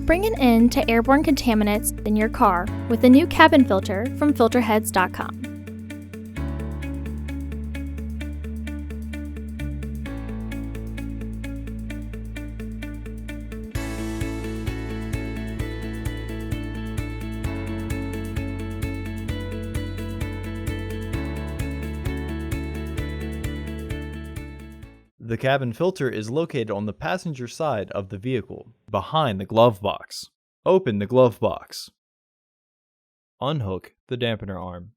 Bring an end to airborne contaminants in your car with the new cabin filter from Filterheads.com. The cabin filter is located on the passenger side of the vehicle, behind the glove box. Open the glove box. Unhook the dampener arm.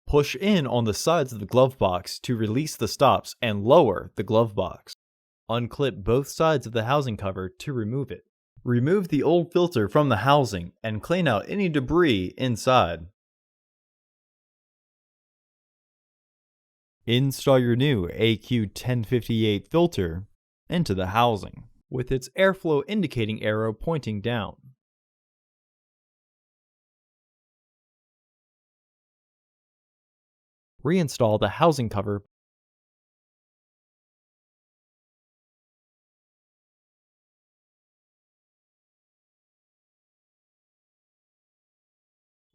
Push in on the sides of the glove box to release the stops and lower the glove box. Unclip both sides of the housing cover to remove it. Remove the old filter from the housing and clean out any debris inside. Install your new AQ1058 filter into the housing, with its airflow indicating arrow pointing down. Reinstall the housing cover.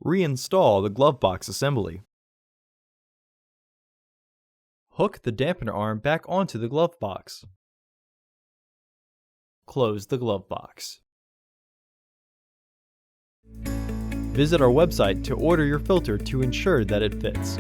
Reinstall the glove box assembly. Hook the dampener arm back onto the glove box. Close the glove box. Visit our website to order your filter to ensure that it fits.